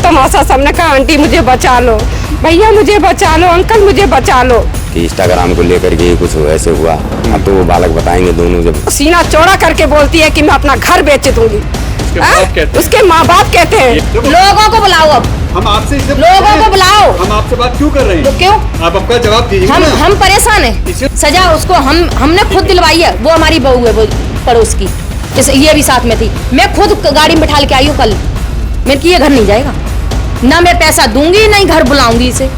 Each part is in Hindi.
तमाशा। सबने कहा आंटी मुझे बचा लो, भैया मुझे बचा लो, अंकल मुझे बचा लो। कि इंस्टाग्राम को लेकर के कुछ ऐसे हुआ। अब तो वो बालक बताएंगे दोनों जब सीना चौड़ा करके बोलती है कि मैं अपना घर बेच दूंगी। उसके माँ बाप कहते हैं लोगों को बुलाओ, अब हम आपसे लोगों को बुलाओ। हम आपसे बात क्यों कर रहे हैं? तो क्यों? आप आपका जवाब दीजिए। हम परेशान हैं। सजा उसको हमने खुद दिलवाई है। वो हमारी बहू है, वो पड़ोस की, ये भी साथ में थी। मैं खुद गाड़ी में बैठा के आई हूँ कल। मैं कि ये घर नहीं जाएगा, ना मैं पैसा दूंगी नहीं घर बुलाऊंगी इसे।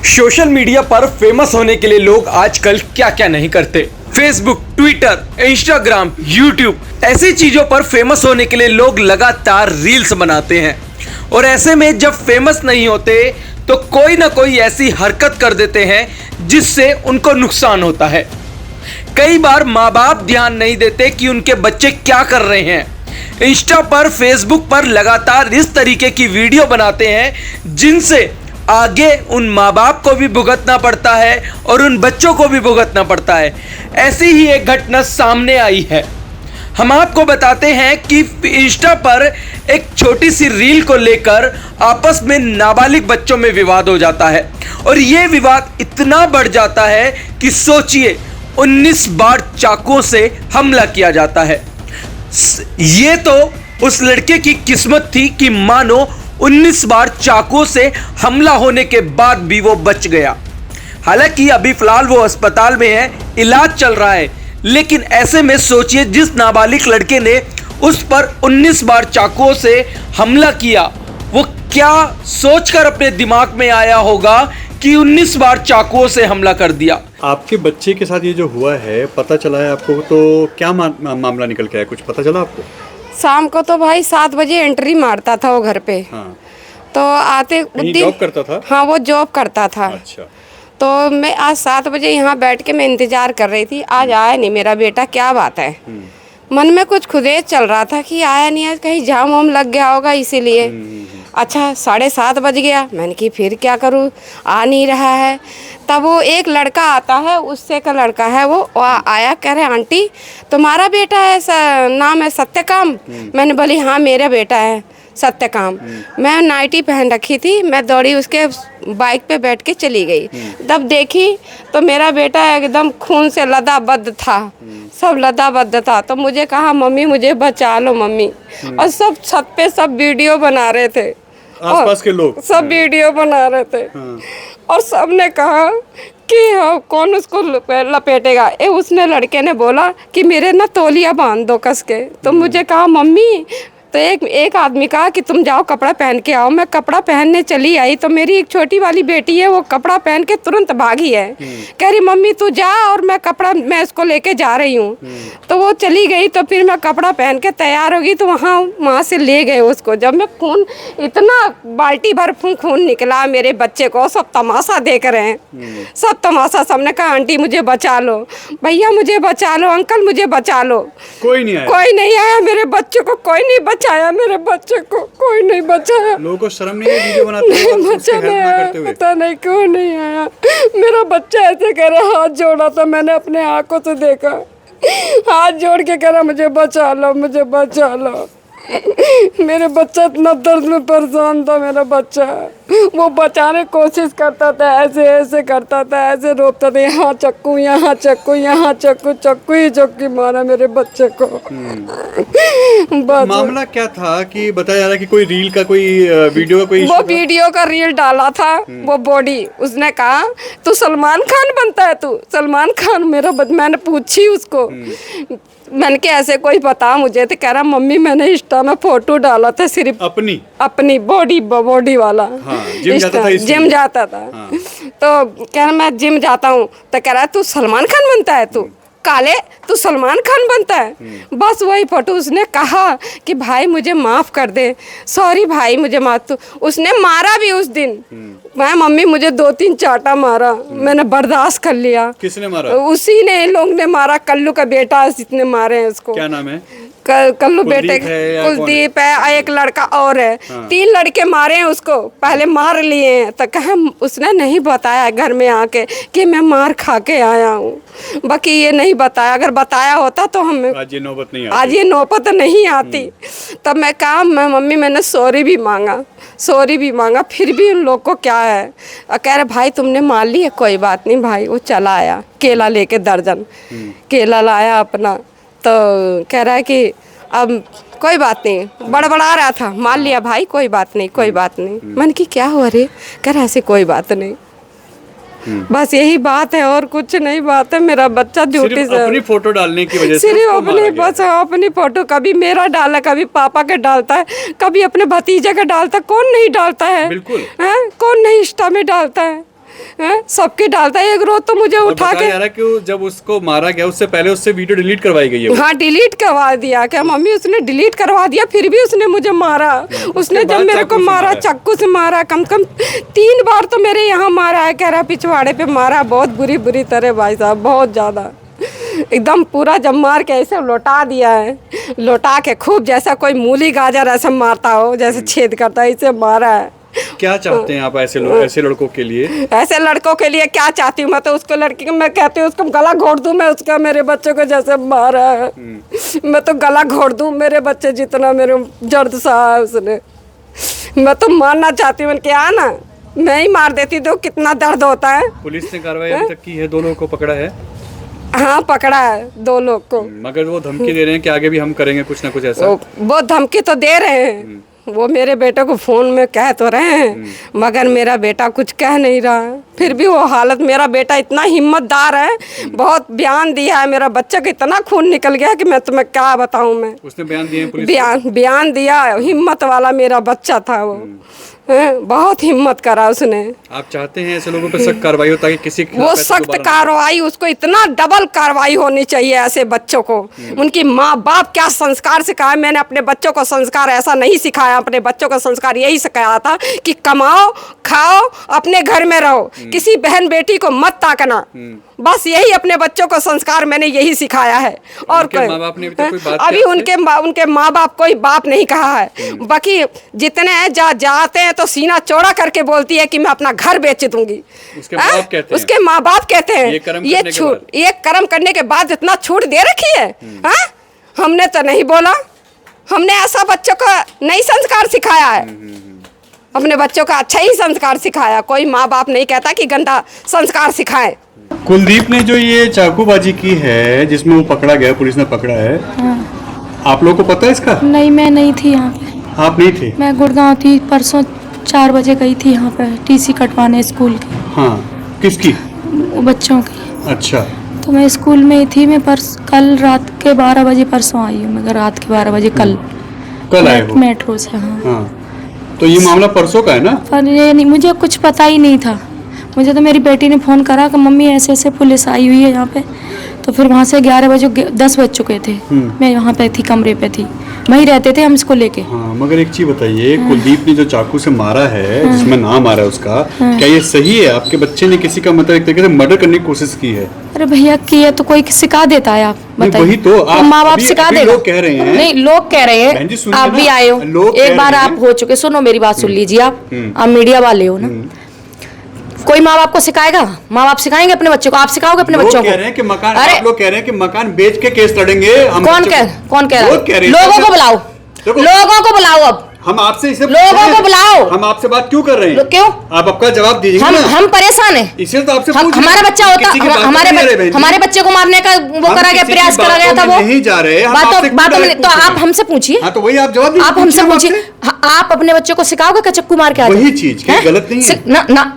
सोशल मीडिया पर फेमस होने के लिए लोग आजकल क्या क्या नहीं करते। फेसबुक, ट्विटर, इंस्टाग्राम, यूट्यूब, ऐसी चीजों पर फेमस होने के लिए लोग लगातार रील्स बनाते हैं। और ऐसे में जब फेमस नहीं होते तो कोई ना कोई ऐसी हरकत कर देते हैं जिससे उनको नुकसान होता है। कई बार माँ बाप ध्यान नहीं देते कि उनके बच्चे क्या कर रहे हैं। इंस्टा पर, फेसबुक पर लगातार इस तरीके की वीडियो बनाते हैं जिनसे आगे उन माँ बाप को भी भुगतना पड़ता है और उन बच्चों को भी भुगतना पड़ता है। ऐसी ही एक घटना सामने आई है। हम आपको बताते हैं कि इंस्टा पर एक छोटी सी रील को लेकर आपस में नाबालिग बच्चों में विवाद हो जाता है और ये विवाद इतना बढ़ जाता है कि सोचिए 19 बार चाकुओं से हमला किया जाता है। ये तो उस लड़के की किस्मत थी कि मानो 19 बार चाकुओं से हमला होने के बाद भी वो बच गया। हालांकि अभी फिलहाल वो अस्पताल में है, इलाज चल रहा है। लेकिन ऐसे में सोचिए जिस नाबालिग लड़के ने उस पर 19 बार चाकुओं से हमला किया, वो क्या सोचकर अपने दिमाग में आया होगा कि 19 बार चाकुओं से हमला कर दिया। आपके बच्चे के साथ ये जो हुआ है, पता चला है आपको? तो क्या मामला निकल के आया, कुछ पता चला आपको? शाम को तो भाई 7 बजे एंट्री मारता था वो घर पे। हाँ। तो आते जॉब करता था? हाँ, वो जॉब करता था। अच्छा। तो मैं आज 7 बजे यहाँ बैठ के मैं इंतजार कर रही थी, आज आया नहीं मेरा बेटा, क्या बात है। मन में कुछ खुदेच चल रहा था कि आया नहीं, आज कहीं जाम वाम लग गया होगा इसीलिए। अच्छा 7:30 बज गया, मैंने कि फिर क्या करूँ, आ नहीं रहा है। तब वो एक लड़का आता है, उससे का लड़का है, वो आया, कह रहे आंटी तुम्हारा बेटा है, नाम है सत्यकाम। मैंने बोली हाँ मेरा बेटा है सत्यकाम। मैं नाइटी पहन रखी थी, मैं दौड़ी उसके बाइक पे बैठ के चली गई। तब देखी तो मेरा बेटा एकदम खून से लदाबद्ध था, सब लदाबद्ध था। तो मुझे कहा मम्मी मुझे बचा लो मम्मी। और सब छत पे सब वीडियो बना रहे थे, आसपास के लोग सब वीडियो बना रहे थे। और सब ने कहा कि हाँ, कौन उसको लपेटेगा। उसने लड़के ने बोला कि मेरे ना तौलिया बांध दो कस के। तो मुझे कहा मम्मी, तो एक आदमी कहा कि तुम जाओ कपड़ा पहन के आओ। मैं कपड़ा पहनने चली आई तो मेरी एक छोटी वाली बेटी है, वो कपड़ा पहन के तुरंत भागी है। कह रही मम्मी तू जा और मैं इसको लेके जा रही हूँ। तो वो चली गई। तो फिर मैं कपड़ा पहन के तैयार होगी तो वहाँ से ले गए उसको। जब मैं खून, इतना बाल्टी भर खून निकला मेरे बच्चे को। सब तमाशा देख रहे हैं, सब तमाशा। सबने कहा आंटी मुझे बचा लो, भैया मुझे बचा लो, अंकल मुझे बचा लो। कोई नहीं आया? कोई नहीं आया मेरे बच्चे को, कोई नहीं बचाया मेरे बच्चे को, कोई नहीं बचाया। लोगों को शर्म नहीं है वीडियो बनाते हुए, उसकी हेल्प ना करते हुए? पता नहीं क्यों नहीं आया। मेरा बच्चा ऐसे कह रहा, हाथ जोड़ा था, मैंने अपने आंखों से देखा, हाथ जोड़ के कह रहा मुझे बचा लो, मुझे बचा लो। मेरे बच्चा इतना दर्द में परेशान था मेरा बच्चा। वो बचाने की कोशिश करता था, ऐसे ऐसे करता था, ऐसे रोकता था, यहाँ चक्कू, यहाँ चक्कू, यहाँ चक्कू, चक्कू ही चक्की मारा मेरे बच्चे को। मामला क्या था कि बताया जा रहा है कि कोई रील का, कोई वीडियो का, कोई वो वीडियो का रील डाला था, वो बॉडी। उसने कहा तू सलमान खान बनता है, तू सलमान खान। मैंने पूछी उसको, मैंने कि ऐसे कोई बता मुझे। तो कह रहा मम्मी मैंने इंस्टा में फोटो डाला था, सिर्फ अपनी बॉडी वाला। हाँ, जिम जाता था। हाँ। तो कह रहा मैं जिम जाता हूँ। तो कह रहा तू सलमान खान बनता है, तू काले, तू सलमान खान बनता है। बस वही फोटो। उसने कहा कि भाई मुझे माफ़ कर दे, सॉरी भाई मुझे माफ। तो उसने मारा भी उस दिन। मैं मम्मी मुझे 2-3 चाटा मारा, मैंने बर्दाश्त कर लिया। किसने मारा? उसी ने, इन लोग ने मारा, कल्लू का बेटा जितने मारे हैं उसको। क्या नाम है? कल्लू बेटे कुलदीप है या कौन है? कुलदीप है, एक लड़का और है। 3 लड़के मारे हैं उसको, पहले मार लिए हैं तो कहा उसने नहीं बताया घर में आके कि मैं मार खा के आया हूँ, बाकी ये नहीं बताया। अगर बताया होता तो हम आज ये नौबत नहीं आज ये नौबत नहीं आती। तब मैं कहा मम्मी मैंने सॉरी भी मांगा, फिर भी उन लोग को क्या है। कह रहे भाई तुमने मान लिया, कोई बात नहीं भाई। वो चला आया केला लेके दर्जन केला लाया अपना, तो कह रहा है कि अब कोई बात नहीं, बड़बड़ा रहा था, मान लिया भाई कोई बात नहीं। मन की क्या हुआ रे, कह रहा ऐसे कोई बात नहीं। बस यही बात है और कुछ नहीं बात है। मेरा बच्चा ड्यूटी से अपनी फोटो डालने की वजह से सिर्फ उसको अपनी मारा गया। बस अपनी फोटो, कभी मेरा डाला, कभी पापा के डालता है, कभी अपने भतीजे का डालता है। कौन नहीं डालता है? बिल्कुल। हैं? कौन नहीं इंस्टा में डालता है? सबके डालता है। एक रोज तो मुझे और उठा बताया के जा रहा है कि वो जब उसको मारा गया उससे पहले उससे वीडियो डिलीट करवाई गई है वो। हाँ डिलीट करवा दिया। क्या मम्मी उसने डिलीट करवा दिया, फिर भी उसने मुझे मारा। उसने जब बाद मेरे को चाकू से मारा, मारा है। चाकू से मारा, कम से कम 3 बार तो मेरे यहाँ मारा है। कह रहा पिछवाड़े पे मारा, बहुत बुरी तरह भाई साहब, बहुत ज़्यादा एकदम पूरा। जब मार के ऐसे लौटा दिया है, लौटा के खूब जैसा कोई मूली गाजर ऐसे मारता हो, जैसे छेद करता है, इसे मारा है। क्या चाहते हैं आप ऐसे लड़कों के लिए? ऐसे लड़कों के लिए क्या चाहती हूँ मैं, तो उसको लड़की को मैं कहती हूँ उसको गला घोट दूँ मैं उसका, मेरे बच्चों को जैसे मारा है। मैं तो गला घोट दूँ मेरे बच्चे जितना मेरे दर्द सहा है उसने। मैं तो मारना चाहती हूँ क्या ना, मैं ही मार देती तो कितना दर्द होता है। पुलिस ने कार्रवाई अभी तक की है? 2 लोगों को पकड़ा है? हाँ पकड़ा है 2 लोग को। मगर वो धमकी दे रहे हैं कि आगे भी हम करेंगे कुछ ना कुछ ऐसा। वो धमकी तो दे रहे हैं, वो मेरे बेटे को फोन में कह तो रहे हैं, मगर मेरा बेटा कुछ कह नहीं रहा है। फिर भी वो हालत, मेरा बेटा इतना हिम्मतदार है, बहुत बयान दिया है। मेरा बच्चा का इतना खून निकल गया कि मैं तुम्हें क्या बताऊं। मैं उसने बयान दिए हैं पुलिस को? बयान दिया, हिम्मत वाला मेरा बच्चा था वो। बहुत हिम्मत करा उसने। आप चाहते हैं ऐसे लोगों पर सख्त कार्रवाई हो ताकि किसी के वो खिलाफ ऐसा सख्त दोबारा ना कार्रवाई, उसको इतना डबल कार्रवाई होनी चाहिए ऐसे बच्चों को। उनकी माँ बाप क्या संस्कार सिखाया। मैंने अपने बच्चों को संस्कार ऐसा नहीं सिखाया, अपने बच्चों को संस्कार यही सिखाया था कि कमाओ खाओ अपने घर में रहो, किसी बहन बेटी को मत ताकना। बस यही अपने बच्चों को संस्कार मैंने यही सिखाया है। और उनके माँ बाप ने अभी तक कोई बात अभी की आपसे? उनके माँ बाप कोई बाप नहीं कहा है। बाकी जितने जाते हैं तो सीना चौड़ा करके बोलती है कि मैं अपना घर बेच दूंगी। उसके माँ बाप कहते हैं? उसके माँ बाप कहते हैं ये कर्म ये करने के छूट, बाद? ये कर्म करने के बाद इतना छूट दे रखी है। हाँ हमने तो नहीं बोला, हमने ऐसा बच्चों को नहीं संस्कार सिखाया है। अपने बच्चों का अच्छा ही संस्कार सिखाया। कोई माँ बाप नहीं कहता कि गंदा संस्कार सिखाए। कुलदीप ने जो ये चाकूबाजी की है जिसमें वो पकड़ा गया, पुलिस ने पकड़ा है, आप लोगों को पता है इसका? नहीं मैं नहीं थी यहाँ पे, आप नहीं थे? मैं गुड़गांव थी। परसों 4 बजे गई थी यहाँ पे टीसी कटवाने स्कूल की, हाँ किसकी? वो बच्चों की। अच्छा तो मैं स्कूल में ही थी। मैं कल रात के 12 बजे परसों आई हूँ। मैं रात के 12 बजे कल आए हो? मेट्रो से। हाँ हाँ तो ये मामला परसों का है ना? पर ये नहीं, मुझे कुछ पता ही नहीं था। मुझे तो मेरी बेटी ने फ़ोन करा कि मम्मी ऐसे ऐसे पुलिस आई हुई है यहाँ पे। तो फिर वहाँ से 11 बजे 10 बज चुके थे। मैं यहाँ पे थी, कमरे पे थी, वहीं रहते थे हम इसको लेके। हाँ मगर एक चीज बताइए, कुलदीप ने जो चाकू से मारा है, जिसमें नाम आ रहा है उसका, क्या ये सही है? आपके बच्चे ने किसी का मतलब एक तरीके से मर्डर करने की कोशिश की है? अरे भैया किया तो कोई सिखा देता है, आप बताइए। वही तो आप माँ बाप अभी- सिखा अभी देगा। लोग कह रहे हैं। नहीं लोग कह रहे बहन जी, हैं, सुनिए आप भी ना, आए हो, लोग कह एक बार रहे आप हैं। हो चुके। सुनो मेरी बात सुन लीजिए, आप मीडिया वाले हो ना। कोई माँ बाप को सिखाएगा? माँ बाप सिखाएंगे अपने बच्चों को? आप सिखाओगे अपने लोग बच्चों कह को? रहे हैं कि मकान, अरे आप लोग कह रहे हैं कि मकान बेच के केस लड़ेंगे हम। कौन बच्चों कह को- कौन कह रहा लोग कह है? रहे हैं। लोगों को बुलाओ, देखो, लोगों को बुलाओ। अब हम आपसे इसे लोगों को बुलाओ। हम आपसे बात क्यों कर रहे हैं? क्यों? आप आपका जवाब दीजिए ना। हम परेशान हैं। इसलिए तो आपसे हम पूछ रहे हैं। हमारा बच्चा होता, किसी की बात हमारे नहीं ले रहे बहन जी। हमारे बच्चे को मारने का वो हम करा गया, किसी की प्रयास करा गया था। बातों वो में नहीं जा रहे, हम आपसे क्यों बातों में डायरेक्ट तो पूछ रहे आप हैं? हमसे पूछिए। हाँ तो वही आप जवाब दीजिए। आप हमसे हम पूछिए। आपसे- हाँ, आप अपने बच्चों को सिखाओगे कि चक्कू मार के आ जाए? वही चीज क्या गलत नहीं है? ना ना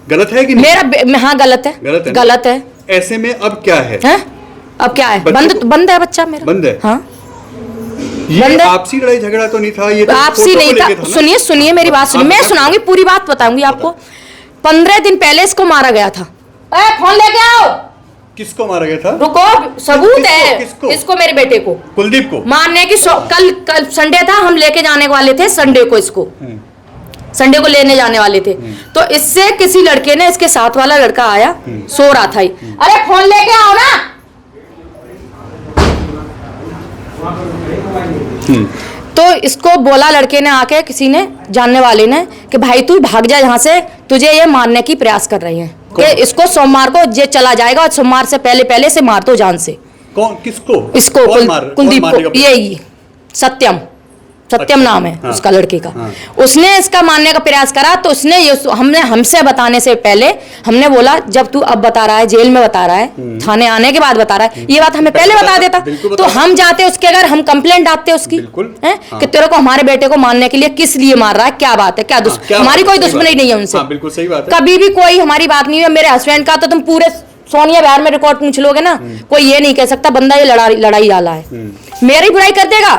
गलत है कि नहीं? हाँ गलत है, गलत है ना? गलत है। ऐसे में अब क्या है? हैं? अब क्या है? बच्चों को- बंद है बच्चा मेरा। बंद है? हाँ ये बंद है। आपसी लड़ाई झगड़ा तो नहीं था? ये तो आपसी फोटो को नहीं लेके था। ना? सुनिए सुनिए मेरी बात सुनिए, मैं सुनाऊंगी, पूरी बात बताऊंगी आपको। 15 दिन पहले इसको मारा गया था। फोन लेके आओ। किसको मारा गया था? रुको, सबूत किसको? है। किसको? इसको, मेरे बेटे को, कुलदीप को मारने की। कल संडे था, हम लेके जाने वाले थे संडे को इसको, संडे को लेने जाने वाले थे। तो इससे किसी लड़के ने, इसके साथ वाला लड़का आया, सो रहा था। अरे फोन लेके आओ ना। तो इसको बोला लड़के ने आके, किसी ने जानने वाले ने, कि भाई तू भाग जा यहाँ से, तुझे ये मारने की प्रयास कर रही है कि इसको सोमवार को ये चला जाएगा और सोमवार से पहले पहले से मार दो जान से। कौन, किसको? इसको कुलदीप को, ये यही सत्यम नाम है हाँ, उसका, लड़के का। हाँ। उसने इसका मारने का प्रयास करा, तो उसने हमने हमसे बताने से पहले हमने बोला जब तू अब बता रहा है, जेल में बता रहा है, थाने आने के बाद बता रहा है, ये बात हमें पहले बता देता तो हम जाते उसके घर, हम कंप्लेंट डालते उसकी कि तेरे को हमारे बेटे को मारने के लिए किस लिए मार रहा है, क्या बात है, क्या हमारी कोई दुश्मनी नहीं है उनसे, बिल्कुल सही बात है। कभी भी कोई हमारी बात नहीं है। मेरे हस्बैंड का तो तुम पूरे सोनिया बिहार में रिकॉर्ड पूछ लोगे ना, कोई ये नहीं कह सकता बंदा ये लड़ाई डाला है। मेरी बुराई कर देगा,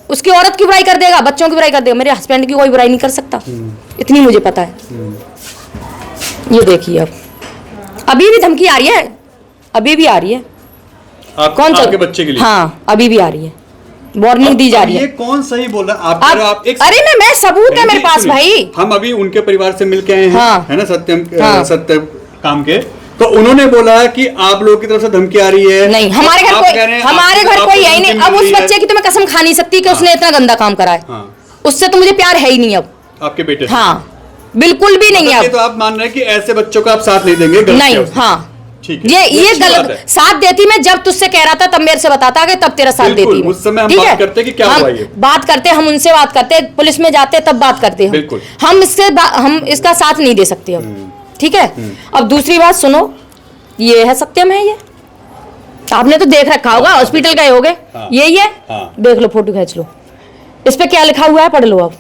उसकी औरत की बुराई कर देगा, बच्चों की बुराई कर देगा, मेरे हस्बैंड की कोई बुराई नहीं कर सकता, इतनी मुझे पता है। ये देखिए अब अभी भी धमकी आ रही है, अभी भी आ रही है। कौन आपके बच्चे के लिए? हाँ, अभी भी आ रही है, वार्निंग दी जा रही है। ये कौन सही बोल रहा है? आप एक अरे मैं सबूत है मेरे पास भाई। हम अभी उनके परिवार से मिलके आए हैं, हाँ, है ना, सत्यम काम के, तो उन्होंने बोला कि आप लोगों की तरफ से धमकी आ रही है। नहीं, हमारे घर कोई है ही नहीं। अब उस बच्चे की तो मैं कसम खा नहीं सकती कि उसने इतना गंदा काम करा है। उससे तो मुझे प्यार है ही नहीं अब आपके बेटे से। हाँ, बिल्कुल भी नहीं है। तो आप मान रहे हैं कि ऐसे बच्चों को आप साथ नहीं देंगे? नहीं, हाँ, ठीक है, ये गलत। साथ देती मैं जब तुझसे कह रहा था, तब मेरे से बताता कि तब तेरा साथ देती मैं। उस समय हम बात करते कि क्या हुआ ये, बात करते, हम उनसे बात करते, पुलिस में जाते तब बात करते हैं। हम इसका साथ नहीं दे सकते अब, ठीक है। अब दूसरी बात सुनो, ये है सत्यम है, ये आपने तो देख रखा होगा, हॉस्पिटल गए होगे, यही है। देख लो, फोटो खींच लो, इस पे क्या लिखा हुआ है पढ़ लो। अब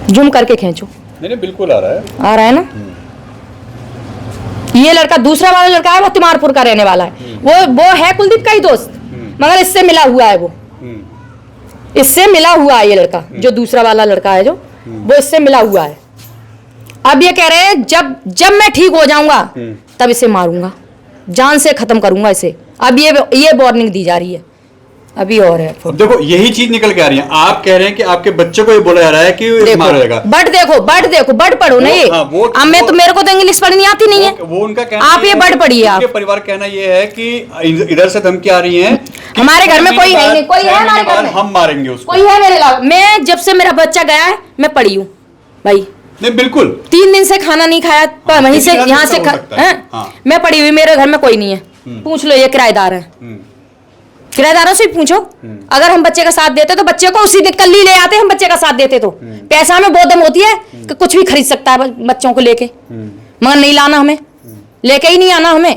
जूम करके खींचो। नहीं, बिल्कुल आ रहा है ना। ये लड़का, दूसरा वाला लड़का है, वो तिमारपुर का रहने वाला है, वो है कुलदीप का ही दोस्त, मगर इससे मिला हुआ है, वो इससे मिला हुआ है ये लड़का, जो दूसरा वाला लड़का है, जो वो इससे मिला हुआ है। अब ये कह रहे हैं जब मैं ठीक हो जाऊंगा तब इसे मारूंगा, जान से खत्म करूंगा इसे। अब ये वार्निंग दी जा रही है, अभी और है। अब देखो, यही चीज निकल के आ रही है। आप कह रहे हैं कि आपके बच्चे को ये बोला जा रहा है कि मारेगा। बट पढ़ो ना ये। अब मैं तो, मेरे को तो इंग्लिश पढ़नी आती नहीं है। वो उनका कहना, आप ये बट पढ़िए। आप परिवार कहना ये है कि इधर से धमकी आ रही है, हमारे घर में कोई है नहीं, कोई है हमारे घर में, हम मारेंगे उसको, कोई है मेरे अलावा। मैं जब से मेरा बच्चा गया है मैं पड़ी हूँ भाई। नहीं, बिल्कुल 3 दिन से खाना नहीं खाया, वहीं से यहाँ से मैं पड़ी हुई, मेरे घर में कोई नहीं है। पूछ लो, ये किराएदार है, किराएदारों से पूछो। अगर हम बच्चे का साथ देते तो बच्चे को उसी दिन कल ही ले आते, हम बच्चे का साथ देते तो। पैसा हमें बहुत दम होती है कि कुछ भी खरीद सकता है बच्चों को लेके, मगर नहीं लाना हमें, लेके ही नहीं आना हमें।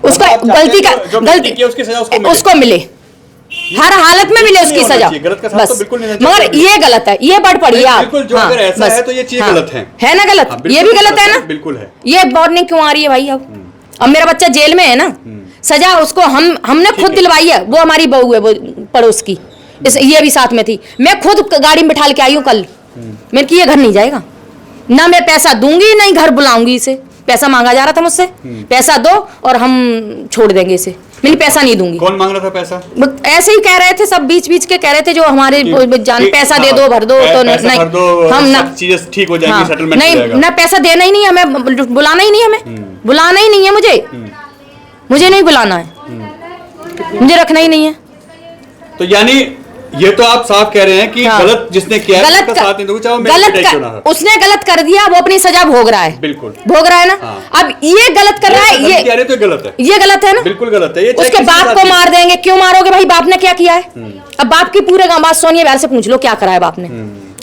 उसको गलती उसको मिले, हर हालत में मिले उसकी सजा, बस। मगर ये गलत है, ये बढ़ पड़ी आप। अगर ऐसा है तो ये चीज गलत है ना, गलत, ये भी गलत है ना, बिल्कुल है। ये वार्निंग क्यों आ रही है भाई? अब मेरा बच्चा जेल में है ना, सजा उसको हमने खुद दिलवाई है। वो हमारी बहू है, वो पड़ोस की, ये भी साथ में थी। मैं खुद गाड़ी में बिठा के आई हूँ कल। मैंने कि ये घर नहीं जाएगा ना, मैं पैसा दूंगी नहीं घर बुलाऊंगी इसे। पैसा मांगा जा रहा था मुझसे, पैसा दो और हम छोड़ देंगे इसे। मैंने पैसा नहीं दूंगी। कौन मांग रहा था पैसा? ऐसे ही कह रहे थे सब, बीच के कह रहे थे जो हमारे जान, पैसा दे दो, भर दो, तो नहीं, हम ना चीजें ठीक हो जाएंगी, सेटलमेंट नहीं, ना पैसा देना ही नहीं, हमें बुलाना ही नहीं, हमें बुलाना ही नहीं है, मुझे नहीं बुलाना है, मुझे रखना ही नहीं है। तो यानी ये तो आप साफ कह रहे हैं कि गलत जिसने किया है उसका साथ नहीं दूंगा, चाहे वो मेरा बेटा क्यों ना हो। उसने गलत कर दिया, वो अपनी सजा भोग रहा है, बिल्कुल भोग रहा है ना। अब ये गलत कर रहा है, ये तो गलत है, ये गलत है ना, बिल्कुल गलत है। ये उसके बाप को मार देंगे, क्यों मारोगे भाई? बाप ने क्या किया है? अब बाप की पूरे गांव, बात सोनिया बिहार से पूछ लो क्या करा है बाप ने।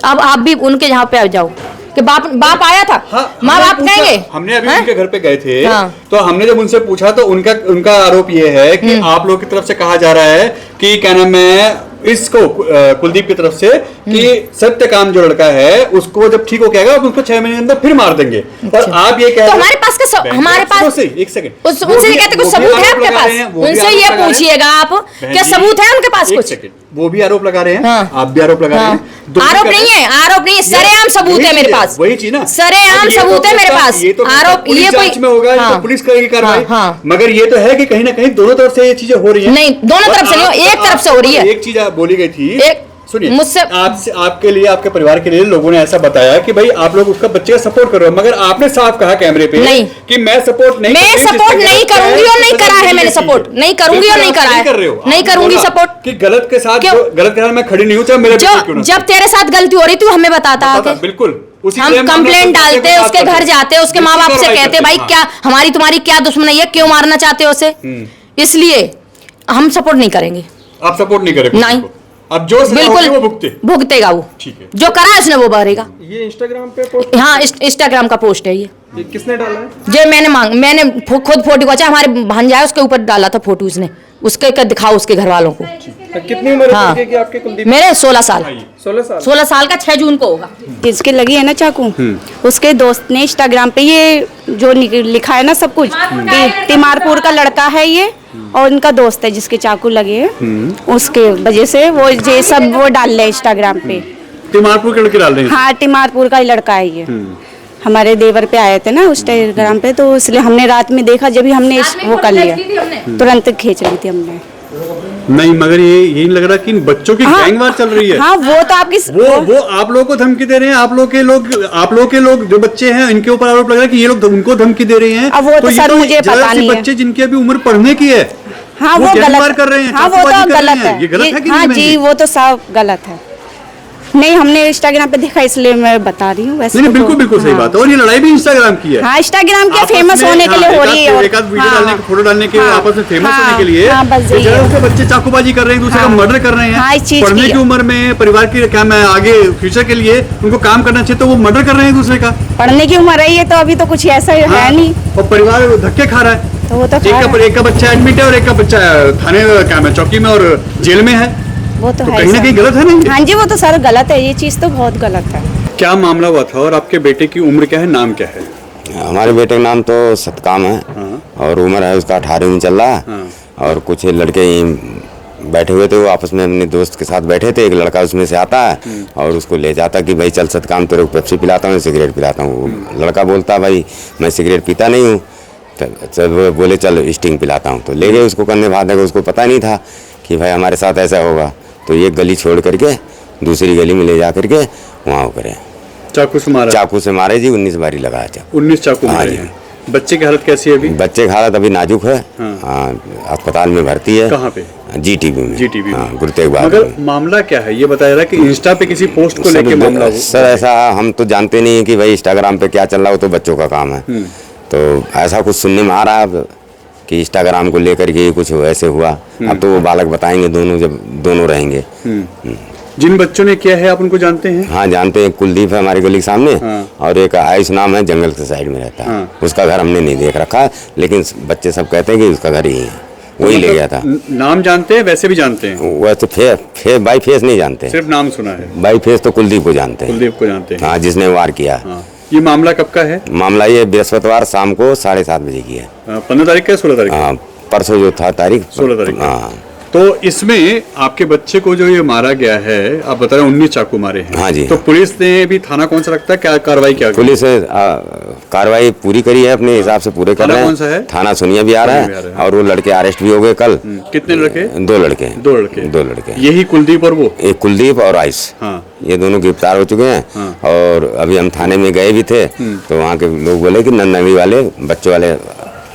अब आप भी उनके यहाँ पे आ जाओ कि बाप आया था, माँ बाप कहेंगे। हमने अभी उनके घर पे गए थे, तो हमने जब उनसे पूछा तो उनका आरोप ये है कि आप लोग की तरफ से कहा जा रहा है कि क्या नाम है इसको, कुलदीप की तरफ से, कि सत्य काम जो लड़का है उसको जब ठीक हो जाएगा उसको 6 महीने के अंदर फिर मार देंगे। और आप ये कह रहे हैं हमारे पास एक सेकंड उनसे कहते कुछ सबूत है आपके पास? उनसे ये पूछिएगा आप, क्या सबूत है उनके पास? कुछ वो भी आरोप लगा रहे हैं, आप भी आरोप लगा रहे हैं। आरोप नहीं है, आरोप नहीं है, सरेआम सबूत है मेरे पास। वही चीज ना, सरेआम सबूत है मेरे पास। आरोप ये कोई में होगा, तो पुलिस करेगी कार्रवाई। मगर ये तो है कि कहीं ना कहीं दोनों तरफ से ये चीजें हो रही है। नहीं, दोनों तरफ से नहीं, एक तरफ से हो रही है। एक चीज बोली गई थी सुनिए, मुझसे आपसे, आपके लिए, आपके परिवार के लिए लोगों ने ऐसा बताया कि भाई आप लोग उसका बच्चे का सपोर्ट कर रहे हो, मगर आपने साफ कहा कैमरे पे नहीं कि मैं सपोर्ट नहीं, मैं सपोर्ट नहीं करूंगी और नहीं करा है मैंने सपोर्ट, नहीं करूंगी और नहीं करा है, नहीं करूंगी सपोर्ट कि गलत के साथ, गलत के साथ मैं खड़ी नहीं हूं, चाहे मेरे बच्चे क्यों ना। जब तेरे साथ गलती हो रही थी हमें बताता आके, बिल्कुल हम कंप्लेंट डालते, उसके घर जाते, उसके माँ बाप से कहते भाई क्या हमारी तुम्हारी क्या दुश्मनी है, क्यों मारना चाहते हो उसे, इसलिए हम सपोर्ट नहीं करेंगे। आप सपोर्ट नहीं करेंगे? नहीं। अब जो बिल्कुल वो भुगतेगा वो, ठीक है। जो करा है उसने वो भरेगा। ये इंस्टाग्राम पे पोस्ट, हाँ इंस्टाग्राम का पोस्ट है ये किसने डाला है? जे मैंने खुद फोटो खींचा, हमारे भांजा है उसके ऊपर डाला था फोटो उसने, उसके दिखाओ उसके घर वालों को। कितनी उम्र हाँ। है आपके कुलदीप? मेरे 16 साल 16 साल का 6 जून को होगा। जिसके लगी है ना चाकू, उसके दोस्त ने इंस्टाग्राम पे ये जो लिखा है ना सब कुछ, तिमारपुर का लड़का है ये और इनका दोस्त है जिसके चाकू लगे हैं, उसके वजह से वो ये सब वो डाल रहे इंस्टाग्राम पे। तिमारपुर के लड़के डाल रहे हैं? हाँ तिमारपुर का ही लड़का है ये। हमारे देवर पे आए थे ना उस इंस्टाग्राम पे, तो इसलिए हमने रात में देखा, जब भी हमने वो कर लिया तुरंत खींच ली थी हमने। नहीं, मगर ये यही लग रहा है कि इन बच्चों की गैंग वार चल रही है। हाँ वो तो आपकी वो आप लोगों को धमकी दे रहे हैं, आप लोग के लोग जो बच्चे हैं इनके ऊपर आरोप लग रहा है कि ये लोग उनको धमकी दे रहे हैं। अब वो तो सर मुझे पता नहीं है। बच्चे जिनकी अभी उम्र पढ़ने की है, हाँ वो गलत कर रहे हैं, हाँ वो तो गलत है, ये गलत है कि हाँ नहीं? जी वो तो साफ गलत है। नहीं हमने इंस्टाग्राम पे देखा इसलिए मैं बता रही हूँ। वैसे नहीं, तो बिल्कुल सही बात है। और ये लड़ाई भी इंस्टाग्राम की है। हाँ इंस्टाग्राम के आपस फेमस में, होने के लिए हो रही है। एक आध वीडियो डालने, फोटो डालने के आपस में फेमस हाँ, होने के लिए बस यही है। उसके बच्चे चाकूबाजी कर रहे हैं, दूसरे का मर्डर कर रहे हाँ, हैं। इस चीज़ पढ़ने की की उम्र में परिवार की क्या मैं आगे फ्यूचर के लिए उनको काम करना चाहिए, तो वो मर्डर कर रहे हैं दूसरे का। पढ़ने की उम्र रही है तो अभी तो कुछ ऐसा है नहीं, और परिवार धक्के खा रहा है। तो वो तो एक का बच्चा एडमिट है और एक का बच्चा थाने क्या मैं चौकी में और जेल में है। वो तो है कहीं ना कहीं गलत है नहीं? हाँ जी वो तो सर गलत है, ये चीज तो बहुत गलत है। क्या मामला हुआ था और आपके बेटे की उम्र क्या है, नाम क्या है? हमारे बेटे का नाम तो सतकाम है। और उम्र है उसका 18वीं चल रहा है। और कुछ लड़के बैठे हुए थे, वो आपस में अपने दोस्त के साथ बैठे थे, एक लड़का उसमें से आता है और उसको ले जाता कि भाई चल सतकाम तेरे को पेप्सी पिलाता हूँ, सिगरेट पिलाता हूँ। लड़का बोलता भाई मैं सिगरेट पीता नहीं हूँ, तो वो बोले चल स्टिंग पिलाता हूँ। तो ले गए उसको करने, बाद में उसको पता नहीं था कि भाई हमारे साथ ऐसा होगा। तो एक गली छोड़ करके दूसरी गली में ले जा करके वहाँ वो करे, चाकू से मारे जी। 19 बारी लगाया चाकू। 19 चाकू मारे हैं। बच्चे की हालत कैसी है अभी? बच्चे की हालत अभी नाजुक है। अस्पताल में भर्ती है। कहाँ पे? जीटीबी में। जीटीबी हाँ, गुरु तेग बहादुर मगर में। मामला क्या है ये बताया रहा कि इंस्टा पे किसी पोस्ट को लेके मामला हो। सर ऐसा हम तो जानते नहीं है कि भाई इंस्टाग्राम पे क्या चल रहा हो, तो बच्चों का काम है। तो ऐसा कुछ सुनने में आ रहा है कि इंस्टाग्राम को लेकर के कुछ ऐसे हुआ। अब तो वो बालक बताएंगे दोनों, जब दोनों रहेंगे। जिन बच्चों ने किया है आप उनको जानते हैं? हाँ जानते हैं, कुलदीप है हमारे गली के सामने। और एक आयुष नाम है, जंगल के साइड में रहता है। उसका घर हमने नहीं देख रखा, लेकिन बच्चे सब कहते हैं कि उसका घर ही है, वही ले गया था। नाम जानते हैं, वैसे भी जानते हैं? वैसे बाई फेस नहीं जानते, सिर्फ नाम सुना है। बाई फेस तो कुलदीप को जानते हैं। कुलदीप को जानते हैं, हाँ, जिसने वार किया। ये मामला कब का है? मामला ये बृहस्पतिवार शाम को 7:30 बजे की है। 15 तारीख का, 16 तारीख? हाँ, परसों जो था तारीख, 16 तारीख। हाँ। तो इसमें आपके बच्चे को जो ये मारा गया है, आप बता रहे हैं 19 चाकू मारे हैं। हाँ जी। तो पुलिस ने भी थाना कौन सा लगता है, क्या कार्रवाई किया? पुलिस कार्रवाई पूरी करी है, अपने हिसाब से पूरे कर रहे हैं। कौन सा है? थाना सुनिया भी आ रहा है। और वो लड़के अरेस्ट भी हो गए कल। कितने लड़के? 2 लड़के। 2 लड़के। 2 लड़के। यही कुलदीप और वो? एक कुलदीप और आयुष। हाँ। ये दोनों गिरफ्तार हो चुके हैं। और अभी हम थाने में गए भी थे, तो वहाँ के लोग बोले कि नन्नवी वाले बच्चों वाले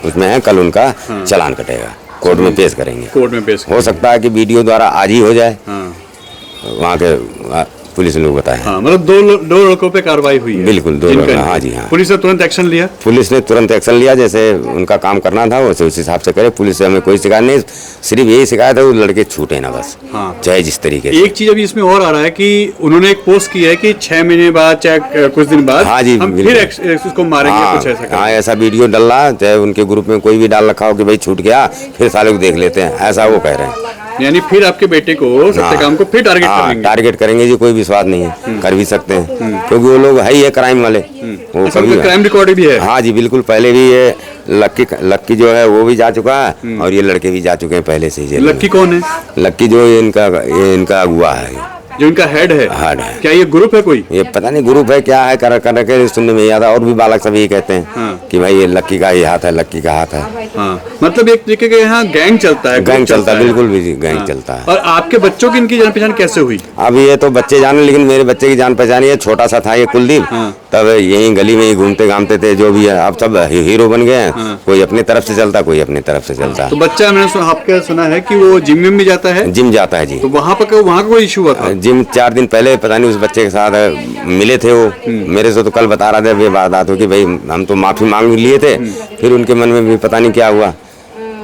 उसमें है, कल उनका चालान कटेगा, कोर्ट में पेश करेंगे। कोर्ट में पेश हो सकता है कि वीडियो द्वारा आज ही हो जाए। वहाँ के पुलिस लोग बताए। हाँ, मतलब 2 लड़कों पे कार्रवाई हुई है? बिल्कुल 2 लड़के। हाँ जी हाँ। पुलिस ने तुरंत एक्शन लिया? पुलिस ने तुरंत एक्शन लिया, जैसे उनका काम करना था वैसे उस हिसाब से करे। पुलिस से हमें कोई शिकायत नहीं, सिर्फ यही शिकायत है वो लड़के छूटे ना बस। हाँ। चाहे जिस तरीके से। एक चीज अभी इसमें और आ रहा है कि उन्होंने एक पोस्ट की है कि 6 महीने बाद चाहे कुछ दिन बाद, हाँ जी, हम फिर उसको मारेंगे, कुछ ऐसा। हाँ, ऐसा वीडियो डल रहा है, चाहे उनके ग्रुप में कोई भी डाल रखा हो कि भाई छूट गया, फिर साले को देख लेते हैं, ऐसा वो कह रहे हैं। यानी फिर आपके बेटे को, सत्यकाम को फिर टारगेट करेंगे? टारगेट करेंगे जी, कोई विश्वास नहीं है, कर भी सकते हैं, क्योंकि वो लोग है ही है क्राइम वाले। वो कभी क्राइम रिकॉर्ड भी है? हाँ जी बिल्कुल। पहले भी ये लक्की जो है वो भी जा चुका है, और ये लड़के भी जा चुके हैं पहले से ही। लक्की कौन है? लक्की जो इनका अगुआ है। जो इनका हेड है, हेड है। क्या ये ग्रुप है कोई? ये पता नहीं ग्रुप है क्या है, कर के सुनने में याद है। और भी बालक सब यही कहते हैं हाँ। कि भाई ये लक्की का ही हाथ है, लक्की का हाथ है। हाँ, मतलब एक तरीके का यहाँ गैंग चलता है, गैंग ग्रुप चलता है, बिल्कुल भी गैंग हाँ। चलता है। और आपके बच्चों की इनकी जान पहचान कैसे हुई? अब ये तो बच्चे जाने, लेकिन मेरे बच्चे की जान पहचान ये छोटा सा था ये कुलदीप, तब यहीं गली में ही घूमते घामते थे जो भी है। अब सब हीरो बन गए हैं, कोई अपनी तरफ से चलता, कोई अपनी तरफ से चलता। तो बच्चा मैंने आपके सुना है कि वो जिम में भी जाता है? जिम जाता है जी। तो वहाँ पर वहाँ कोई इशू हुआ था? जिम 4 दिन पहले पता नहीं उस बच्चे के साथ मिले थे वो, मेरे से तो कल बता रहा था ये बात हो कि भाई हम तो माफी मांग लिए थे, फिर उनके मन में भी पता नहीं क्या हुआ।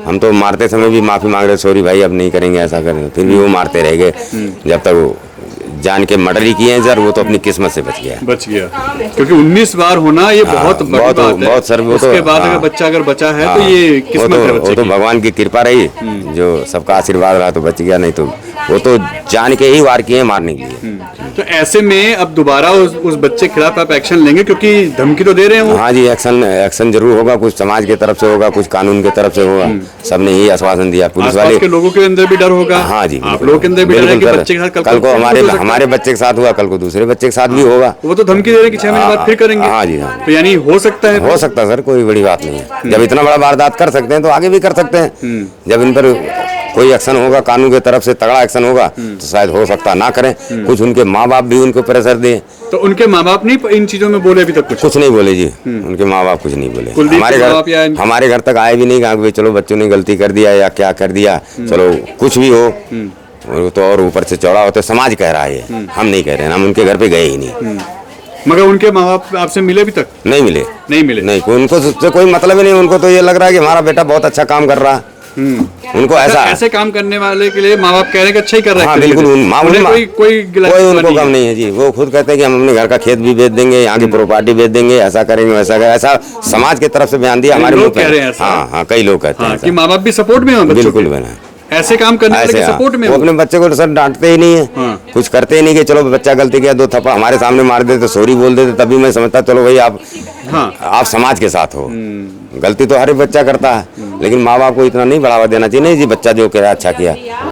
हम तो मारते समय भी माफी मांग रहे, सॉरी भाई अब नहीं करेंगे ऐसा करेंगे, फिर भी वो मारते रह गए जब तक वो जान के मर्डर ही किए हैं सर। वो तो अपनी किस्मत से बच गया, क्योंकि 19 बार होना ये बहुत बड़ी बात है। बहुत सर। वो उसके तो बाद अगर बच्चा अगर बचा है तो ये किस्मत है बच्चे वो तो की। भगवान की कृपा रही, जो सबका आशीर्वाद रहा तो बच गया, नहीं तो वो तो जान के ही वार किए हैं मारने के लिए। तो ऐसे में अब दोबारा उस बच्चे के खिलाफ आप एक्शन लेंगे, क्योंकि धमकी तो दे रहे हैं वो? हाँ जी, एक्शन जरूर होगा, कुछ समाज की तरफ से होगा, कुछ कानून की तरफ से होगा। सबने यही आश्वासन दिया, पुलिस वाले के लोगों के अंदर भी डर होगा। हाँ जी, आप लोगों के अंदर भी डर है कि बच्चे के साथ कल को हमारे बच्चे के साथ हुआ, कल को दूसरे बच्चे के साथ भी होगा। वो तो धमकी दे रहे हैं कि 6 महीने बाद फिर करेंगे। हाँ जी, हाँ। तो यानी हो सकता है सर, कोई बड़ी बात नहीं है। जब इतना बड़ा वारदात कर सकते हैं तो आगे भी कर सकते हैं। जब इन पर कोई एक्शन होगा, कानून की तरफ से तगड़ा एक्शन होगा, तो शायद हो सकता ना करें। कुछ उनके माँ बाप भी उनको प्रेशर दे। तो उनके माँ बाप नहीं इन चीजों में बोले अभी तक? कुछ नहीं बोले जी, उनके माँ बाप कुछ नहीं बोले। हमारे घर तक आए भी नहीं, कहा भाई चलो बच्चों ने गलती कर दिया या क्या कर दिया, चलो कुछ भी हो। तो और ऊपर से चौड़ा होते समाज कह रहा है, हम नहीं कह रहे हैं, हम उनके घर पे गए ही नहीं। मगर उनके माँ बाप आपसे मिले अभी तक? नहीं मिले। नहीं, उनको से कोई मतलब ही नहीं। उनको तो ये लग रहा है कि हमारा बेटा बहुत अच्छा काम कर रहा है। उनको ऐसे काम करने वाले के लिए माँ बाप कह रहे हैं कि अच्छा ही कर रहे हैं। हाँ बिल्कुल, कोई उनको कम नहीं है जी। वो खुद कहते हैं कि हम अपने घर का खेत भी बेच देंगे, यहाँ की प्रॉपर्टी बेच देंगे, ऐसा करेंगे वैसा करेंगे। ऐसा समाज की तरफ से बयान दिया हमारे लोग कह रहे हैं। हाँ, कई लोग कहते हैं कि माँ बाप भी सपोर्ट में हो। बिल्कुल बना ऐसे काम करने वाले के सपोर्ट में। वो अपने बच्चे को सर डांटते ही नहीं है, कुछ करते ही नहीं कि चलो बच्चा गलती किया, 2 थप्पड़ हमारे सामने मार देते, सॉरी बोल देते, तभी मैं समझता चलो भाई आप समाज के साथ हो। गलती तो हर एक बच्चा करता है, लेकिन माँ बाप को इतना नहीं बढ़ावा देना चाहिए। नहीं जी, बच्चा जो कह रहा अच्छा किया।